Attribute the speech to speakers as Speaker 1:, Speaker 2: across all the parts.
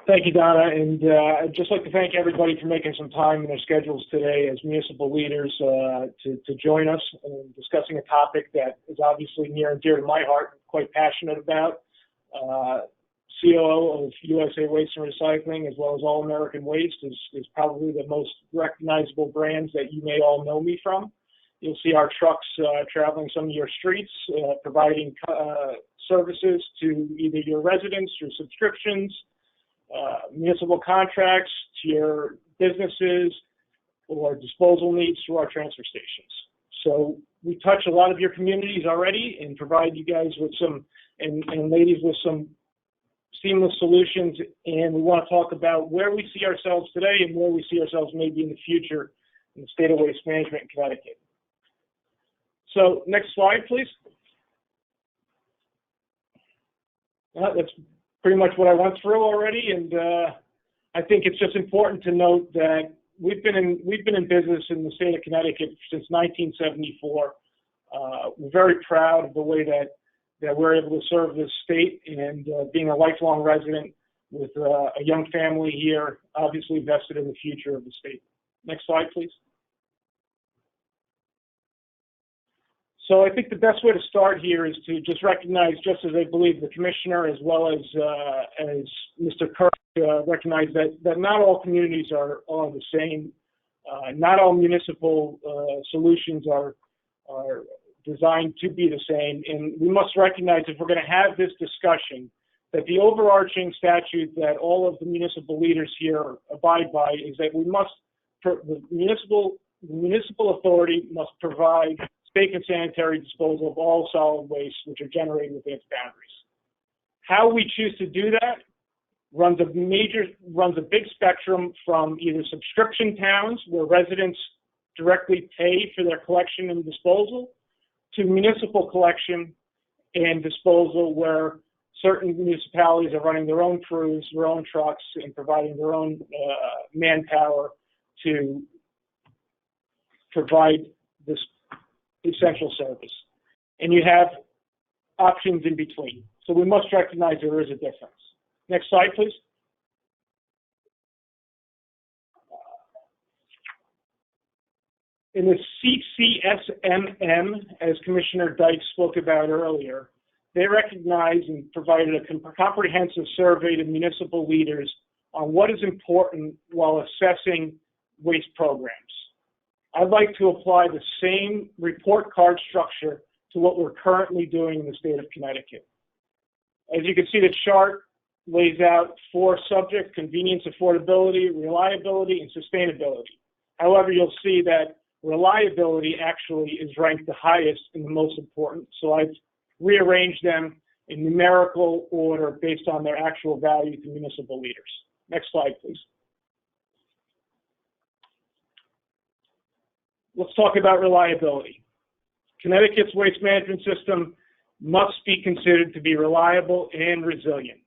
Speaker 1: Thank you, Donna, and I'd just like to thank everybody for making some time in their schedules today as municipal leaders to join us in discussing a topic that is obviously near and dear to my heart, and quite passionate about. COO of USA Waste and Recycling, as well as All American Waste, is probably the most recognizable brands that you may all know me from. You'll see our trucks traveling some of your streets, providing services to either your residents through subscriptions, municipal contracts, to your businesses, or disposal needs through our transfer stations. So we touch a lot of your communities already and provide you guys with some, and ladies, with some seamless solutions, and we want to talk about where we see ourselves today and where we see ourselves maybe in the future in the state of waste management in Connecticut. So next slide, please. That's pretty much what I went through already, and I think it's just important to note that we've been in business in the state of Connecticut since 1974. We're very proud of the way that we're able to serve this state, and being a lifelong resident with a young family here, obviously vested in the future of the state. Next slide, please. So I think the best way to start here is to just recognize, just as I believe the commissioner as well as Mr. Kirk recognize that not all communities are the same. Not all municipal solutions are designed to be the same, and we must recognize, if we're going to have this discussion, that the overarching statute that all of the municipal leaders here abide by is that the municipal authority must provide safe and sanitary disposal of all solid waste which are generated within its boundaries. How we choose to do that runs a big spectrum, from either subscription towns where residents directly pay for their collection and disposal, to municipal collection and disposal where certain municipalities are running their own crews, their own trucks, and providing their own manpower to provide this essential service. And you have options in between. So we must recognize there is a difference. Next slide, please. In the CCSMM, as Commissioner Dyke spoke about earlier, they recognized and provided a comprehensive survey to municipal leaders on what is important while assessing waste programs. I'd like to apply the same report card structure to what we're currently doing in the state of Connecticut. As you can see, the chart lays out 4 subjects: convenience, affordability, reliability, and sustainability. However, you'll see that reliability actually is ranked the highest and the most important, so I've rearranged them in numerical order based on their actual value to municipal leaders. Next slide, please. Let's talk about reliability. Connecticut's waste management system must be considered to be reliable and resilient.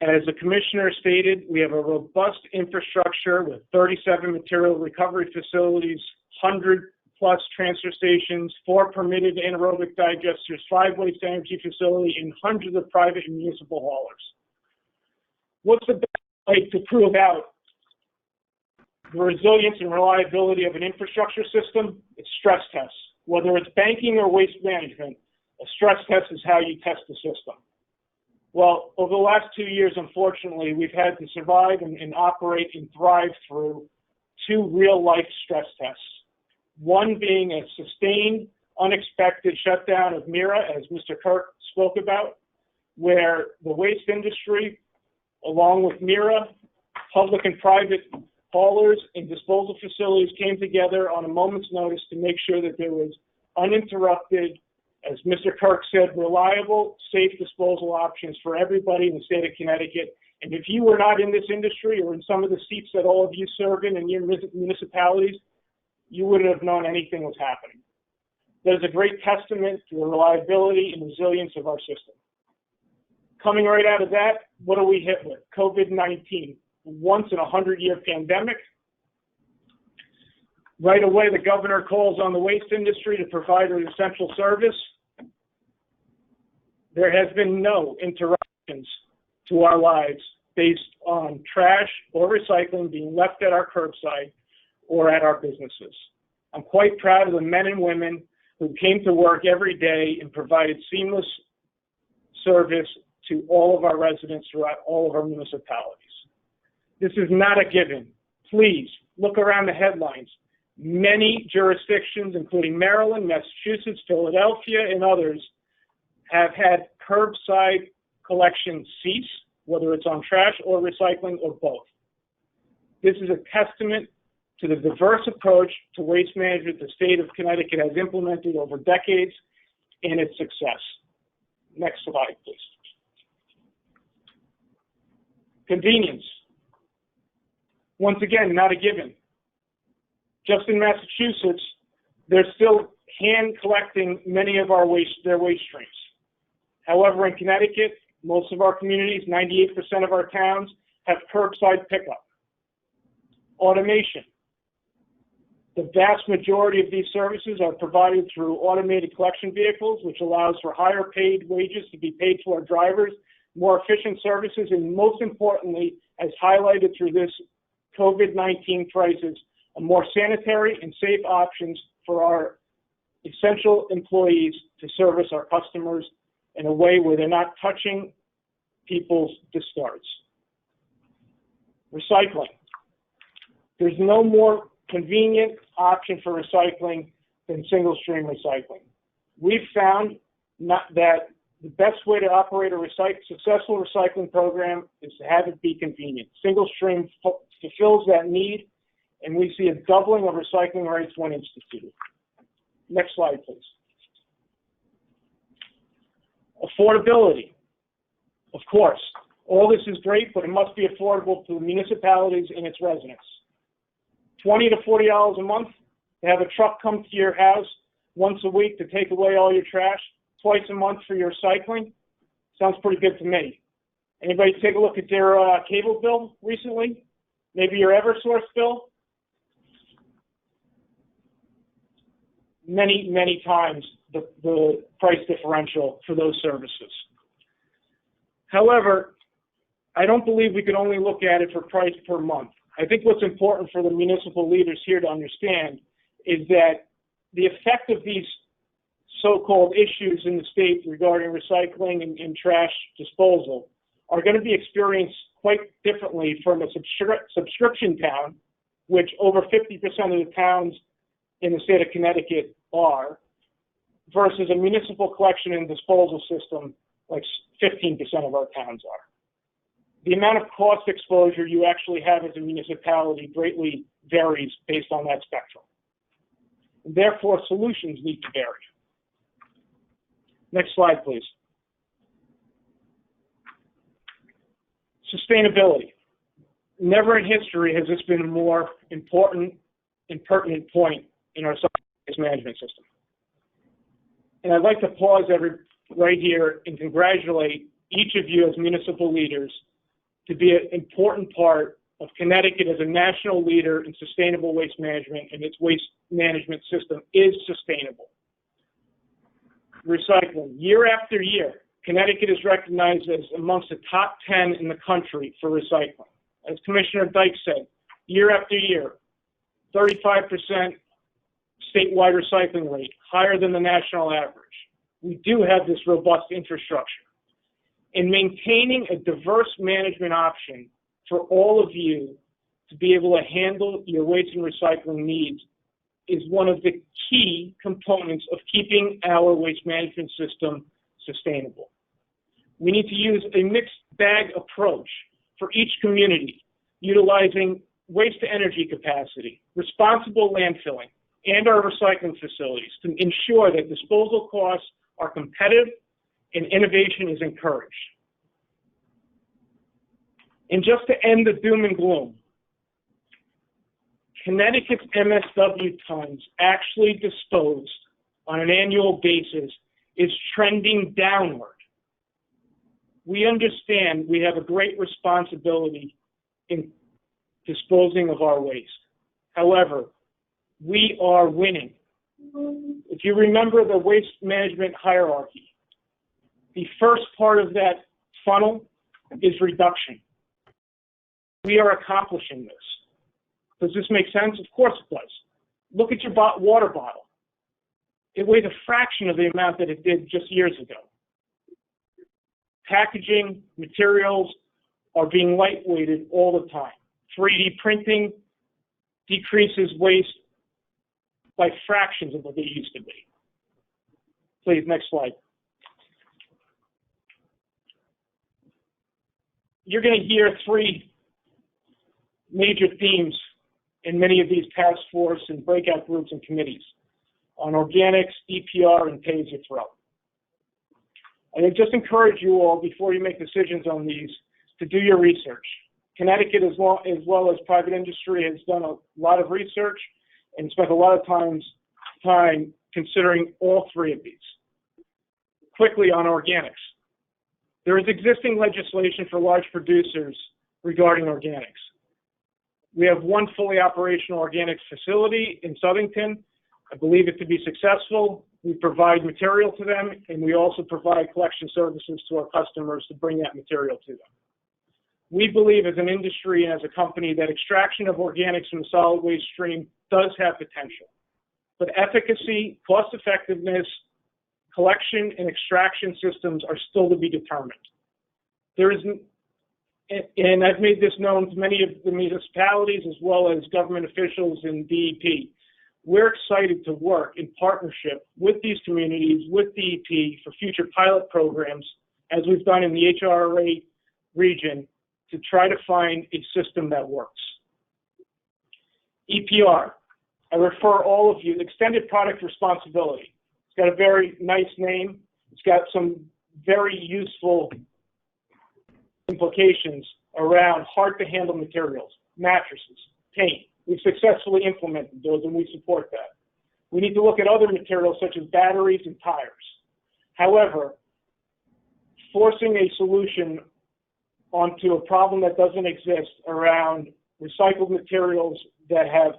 Speaker 1: As the commissioner stated, we have a robust infrastructure with 37 material recovery facilities, 100+ transfer stations, 4 permitted anaerobic digesters, 5 waste-to-energy facilities, and hundreds of private and municipal haulers. What's the best way to prove out the resilience and reliability of an infrastructure system? It's stress tests. Whether it's banking or waste management, a stress test is how you test the system. Well, over the last 2 years, unfortunately, we've had to survive and operate and thrive through 2 real-life stress tests. One being a sustained, unexpected shutdown of MIRA, as Mr. Kirk spoke about, where the waste industry, along with MIRA, public and private haulers and disposal facilities came together on a moment's notice to make sure that there was uninterrupted, as Mr. Kirk said, reliable, safe disposal options for everybody in the state of Connecticut. And if you were not in this industry or in some of the seats that all of you serve in your municipalities, you wouldn't have known anything was happening. That is a great testament to the reliability and resilience of our system. Coming right out of that, what are we hit with? COVID-19, once in a 100-year pandemic. Right away, the governor calls on the waste industry to provide an essential service. There has been no interruptions to our lives based on trash or recycling being left at our curbside or at our businesses. I'm quite proud of the men and women who came to work every day and provided seamless service to all of our residents throughout all of our municipalities. This is not a given. Please look around the headlines. Many jurisdictions, including Maryland, Massachusetts, Philadelphia, and others, have had curbside collection cease, whether it's on trash or recycling or both. This is a testament to the diverse approach to waste management the state of Connecticut has implemented over decades and its success. Next slide, please. Convenience. Once again, not a given. Just in Massachusetts, they're still hand collecting many of their waste streams. However, in Connecticut, most of our communities, 98% of our towns, have curbside pickup. Automation. The vast majority of these services are provided through automated collection vehicles, which allows for higher paid wages to be paid to our drivers, more efficient services, and most importantly, as highlighted through this COVID-19 crisis, a more sanitary and safe options for our essential employees to service our customers in a way where they're not touching people's discards. Recycling. There's no more convenient option for recycling than single stream recycling. We've found that the best way to operate a successful recycling program is to have it be convenient. Single stream fulfills that need, and we see a doubling of recycling rates when instituted. Next slide, please. Affordability. Of course, all this is great, but it must be affordable to the municipalities and its residents. $20 to $40 a month to have a truck come to your house once a week to take away all your trash, twice a month for your recycling. Sounds pretty good to me. Anybody take a look at their cable bill recently? Maybe your Eversource bill? Many, many times the price differential for those services. However, I don't believe we can only look at it for price per month. I think what's important for the municipal leaders here to understand is that the effect of these so-called issues in the state regarding recycling and trash disposal are going to be experienced quite differently from a subscription town, which over 50% of the towns in the state of Connecticut are, versus a municipal collection and disposal system like 15% of our towns are. The amount of cost exposure you actually have as a municipality greatly varies based on that spectrum. And therefore, solutions need to vary. Next slide, please. Sustainability. Never in history has this been a more important and pertinent point in our waste management system. And I'd like to pause right here and congratulate each of you as municipal leaders to be an important part of Connecticut as a national leader in sustainable waste management, and its waste management system is sustainable. Recycling. Year after year, Connecticut is recognized as amongst the top 10 in the country for recycling. As Commissioner Dyke said, year after year, 35% statewide recycling rate, higher than the national average. We do have this robust infrastructure. And maintaining a diverse management option for all of you to be able to handle your waste and recycling needs is one of the key components of keeping our waste management system sustainable. We need to use a mixed bag approach for each community, utilizing waste to energy capacity, responsible landfilling, and our recycling facilities to ensure that disposal costs are competitive and innovation is encouraged. And just to end the doom and gloom, Connecticut's MSW tons actually disposed on an annual basis is trending downward. We understand we have a great responsibility in disposing of our waste. However, we are winning. If you remember the waste management hierarchy, the first part of that funnel is reduction. We are accomplishing this. Does this make sense? Of course it does. Look at your water bottle. It weighs a fraction of the amount that it did just years ago. Packaging materials are being lightweighted all the time. 3D printing decreases waste by fractions of what they used to be. Please, next slide. You're going to hear three major themes in many of these task force and breakout groups and committees on organics, EPR, and pay-as-you-throw. I would just encourage you all, before you make decisions on these, to do your research. Connecticut, as well as private industry, has done a lot of research and spent a lot of time considering all three of these. Quickly on organics. There is existing legislation for large producers regarding organics. We have one fully operational organics facility in Southington. I believe it to be successful. We provide material to them, and we also provide collection services to our customers to bring that material to them. We believe as an industry and as a company that extraction of organics from the solid waste stream does have potential. But efficacy, cost effectiveness, collection and extraction systems are still to be determined. There is, and I've made this known to many of the municipalities as well as government officials in DEP. We're excited to work in partnership with these communities, with DEP, for future pilot programs, as we've done in the HRA region, to try to find a system that works. EPR, I refer all of you, Extended Product Responsibility. It's got a very nice name. It's got some very useful implications around hard-to-handle materials, mattresses, paint. We've successfully implemented those, and we support that. We need to look at other materials such as batteries and tires. However, forcing a solution onto a problem that doesn't exist around recycled materials that have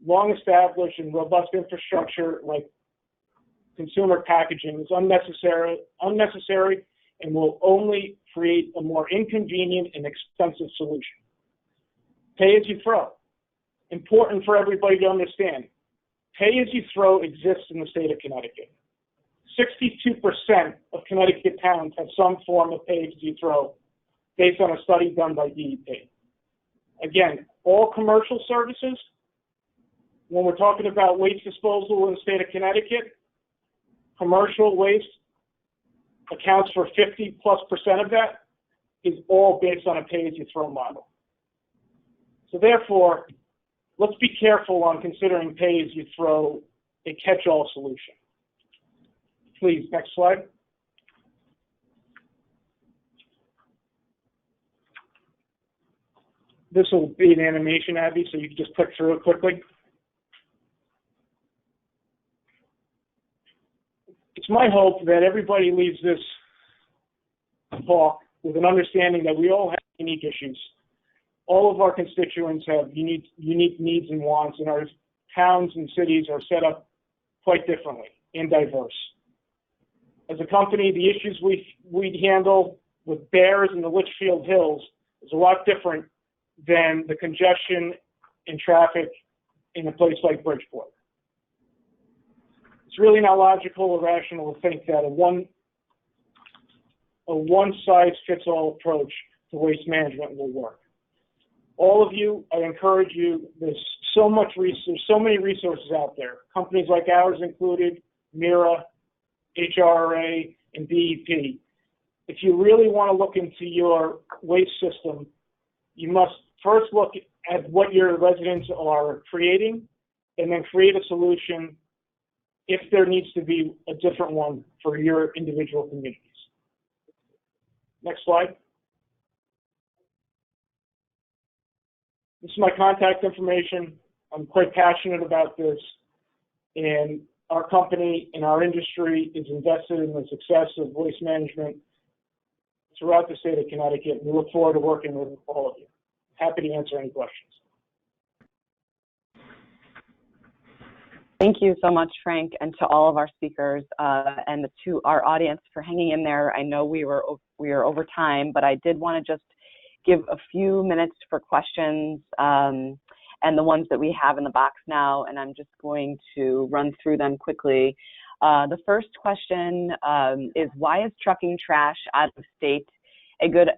Speaker 1: long-established and robust infrastructure like consumer packaging is unnecessary and will only create a more inconvenient and expensive solution. Pay-as-you-throw. Important for everybody to understand. Pay-as-you-throw exists in the state of Connecticut. 62% of Connecticut towns have some form of pay-as-you-throw based on a study done by DEP. Again, all commercial services, when we're talking about waste disposal in the state of Connecticut, commercial waste accounts for 50+% of that, is all based on a pay-as-you-throw model. So therefore, let's be careful on considering pay-as-you-throw a catch-all solution. Please, next slide. This will be an animation, Abby, so you can just click through it quickly. It's my hope that everybody leaves this talk with an understanding that we all have unique issues. All of our constituents have unique needs and wants, and our towns and cities are set up quite differently and diverse. As a company, the issues we handle with Bears and the Litchfield Hills is a lot different than the congestion and traffic in a place like Bridgeport. It's really not logical or rational to think that a one-size-fits-all approach to waste management will work. All of you, I encourage you, there's so many resources out there, companies like ours included, MIRA, HRA, and DEP. If you really want to look into your waste system, you must first look at what your residents are creating and then create a solution if there needs to be a different one for your individual communities. Next slide. This is my contact information. I'm quite passionate about this, and our company and our industry is invested in the success of waste management throughout the state of Connecticut. We look forward to working with all of you. Happy to answer any questions.
Speaker 2: Thank you so much, Frank, and to all of our speakers and to our audience for hanging in there. I know we are over time, but I did want to just give a few minutes for questions and the ones that we have in the box now, and I'm just going to run through them quickly. The first question is, why is trucking trash out of state a good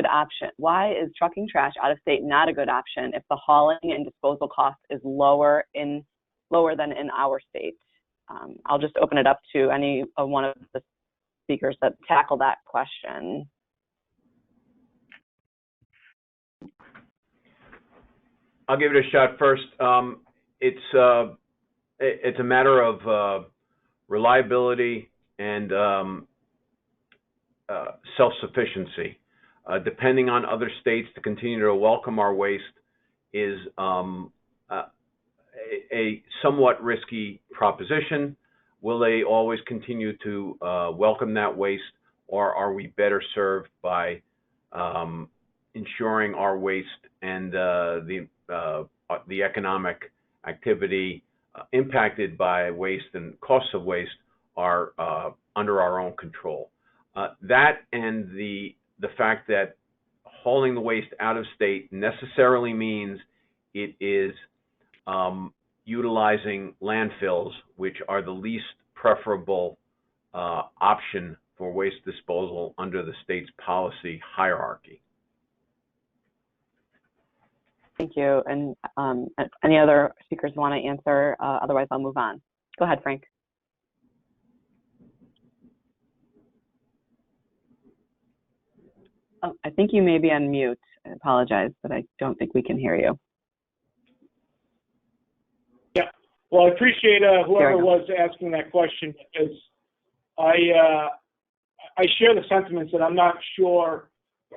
Speaker 2: option? Why is trucking trash out of state not a good option if the hauling and disposal cost is lower than in our state? I'll just open it up to any one of the speakers that tackle that question.
Speaker 3: I'll give it a shot first. It's a matter of reliability and self-sufficiency. Depending on other states, to continue to welcome our waste is a somewhat risky proposition. Will they always continue to welcome that waste, or are we better served by ensuring our waste and the economic activity impacted by waste and costs of waste are under our own control? That and the fact that hauling the waste out of state necessarily means it is utilizing landfills, which are the least preferable option for waste disposal under the state's policy hierarchy.
Speaker 2: Thank you. And any other speakers want to answer? Otherwise, I'll move on. Go ahead, Frank. Oh, I think you may be on mute. I apologize, but I don't think we can hear you.
Speaker 1: Yeah. Well, I appreciate whoever was asking that question, because I share the sentiments that I'm not sure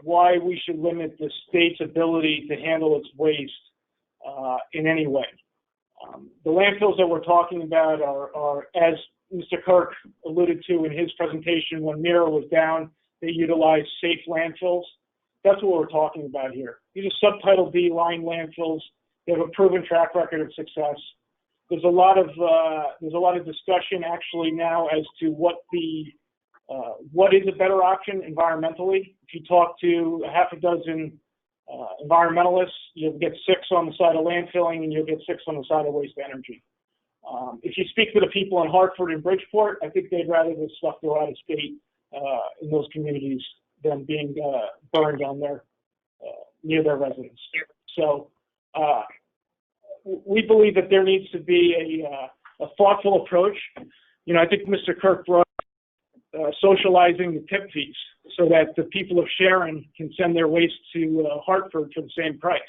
Speaker 1: why we should limit the state's ability to handle its waste in any way. The landfills that we're talking about are, as Mr. Kirk alluded to in his presentation, when Mira was down, they utilize safe landfills. That's what we're talking about here. These are Subtitle D line landfills. They have a proven track record of success. There's a lot of discussion actually now as to what is a better option environmentally. If you talk to a half a dozen environmentalists, you'll get 6 on the side of landfilling and you'll get 6 on the side of waste energy. If you speak to the people in Hartford and Bridgeport, I think they'd rather this stuff go out of state in those communities than being burned on near their residence. So we believe that there needs to be a thoughtful approach. You know, I think Mr. Kirk brought socializing the tip fees so that the people of Sharon can send their waste to Hartford for the same price.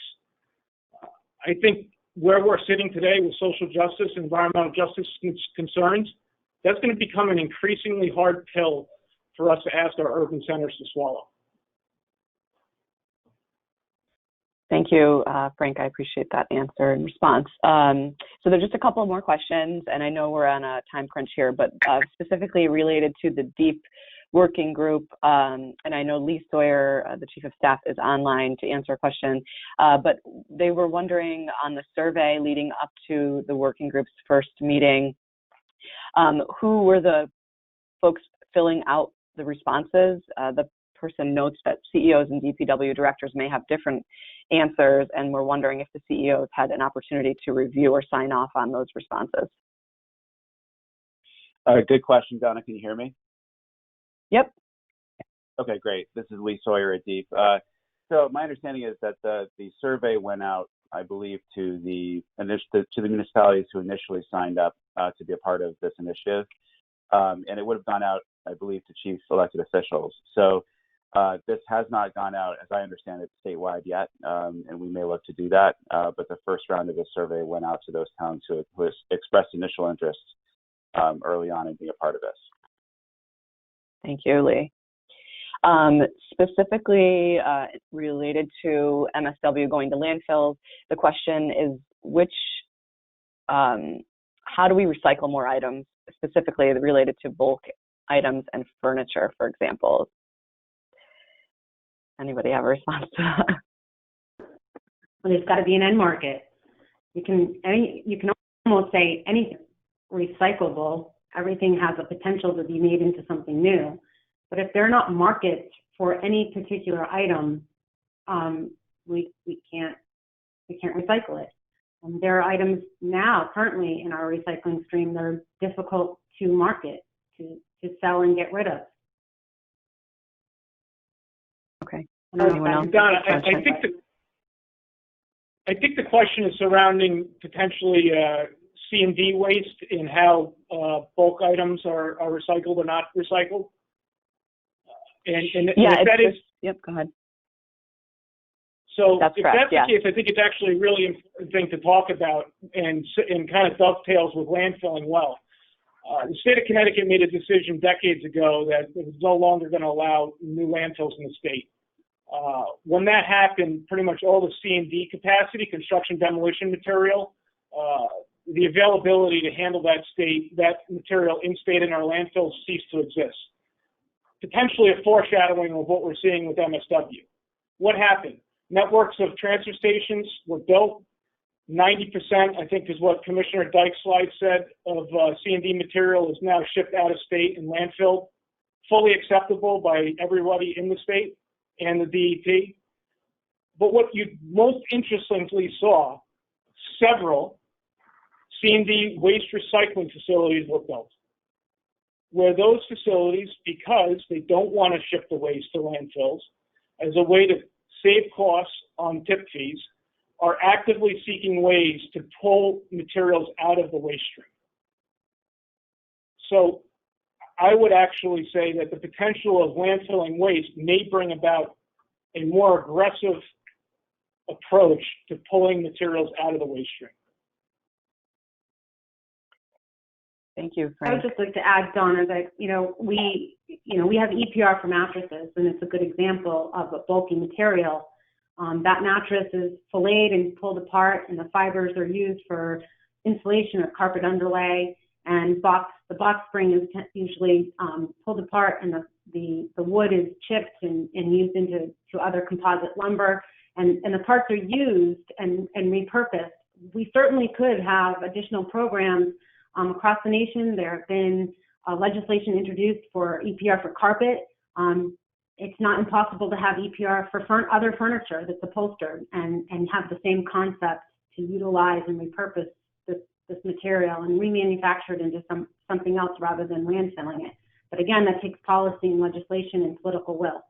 Speaker 1: I think where we're sitting today with social justice, environmental justice concerns, that's going to become an increasingly hard pill for us to ask our urban centers to swallow.
Speaker 2: Thank you, Frank. I appreciate that answer and response. So there's just a couple more questions, and I know we're on a time crunch here, but specifically related to the DEEP working group, and I know Lee Sawyer, the Chief of Staff, is online to answer a question, but they were wondering on the survey leading up to the working group's first meeting, who were the folks filling out the responses? The person notes that CEOs and DPW directors may have different answers, and we're wondering if the CEOs had an opportunity to review or sign off on those responses.
Speaker 4: Good question, Donna. Can you hear me?
Speaker 2: Yep.
Speaker 4: Okay, great. This is Lee Sawyer at DEEP. So my understanding is that the survey went out, I believe, to the municipalities who initially signed up to be a part of this initiative, and it would have gone out, I believe, to chief elected officials. So this has not gone out, as I understand it, statewide yet, and we may look to do that. But the first round of the survey went out to those towns who expressed initial interest early on in being a part of this.
Speaker 2: Thank you, Lee. Specifically related to MSW going to landfills, the question is how do we recycle more items, specifically related to bulk items and furniture, for example? Anybody have a response to that?
Speaker 5: Well, there's got to be an end market. You can almost say anything recyclable. Everything has a potential to be made into something new. But if there are not markets for any particular item, we can't recycle it. There are items now currently in our recycling stream that are difficult to market, to sell and get rid of.
Speaker 2: Okay.
Speaker 5: Anyone else?
Speaker 1: Donna, I think the question is surrounding potentially C&D waste and how bulk items are recycled or not recycled. And if that is,
Speaker 2: yep, go ahead.
Speaker 1: So
Speaker 2: that's
Speaker 1: if
Speaker 2: correct,
Speaker 1: that's the case, I think it's actually a really important thing to talk about and kind of dovetails with landfilling well. The state of Connecticut made a decision decades ago that it was no longer going to allow new landfills in the state. When that happened, pretty much all the C&D capacity, construction demolition material, the availability to handle that material in state in our landfills ceased to exist. Potentially a foreshadowing of what we're seeing with MSW. What happened? Networks of transfer stations were built. 90%, I think, is what Commissioner Dyke's slide said, of C&D material is now shipped out of state and landfilled, fully acceptable by everybody in the state and the DEP. But what you most interestingly saw, several C&D waste recycling facilities were built, where those facilities, because they don't want to ship the waste to landfills, as a way to save costs on tip fees, are actively seeking ways to pull materials out of the waste stream. So I would actually say that the potential of landfilling waste may bring about a more aggressive approach to pulling materials out of the waste stream.
Speaker 2: Thank you,
Speaker 5: I
Speaker 2: Frank.
Speaker 5: would just like to add, Donna, that we have EPR for mattresses, and it's a good example of a bulky material. That mattress is filleted and pulled apart, and the fibers are used for insulation or carpet underlay. And the box spring is usually pulled apart, and the wood is chipped and used into other composite lumber. And the parts are used and repurposed. We certainly could have additional programs across the nation. There have been legislation introduced for EPR for carpet. It's not impossible to have EPR for other furniture that's upholstered and have the same concept to utilize and repurpose this material and remanufacture it into something else rather than landfilling it. But again, that takes policy and legislation and political will.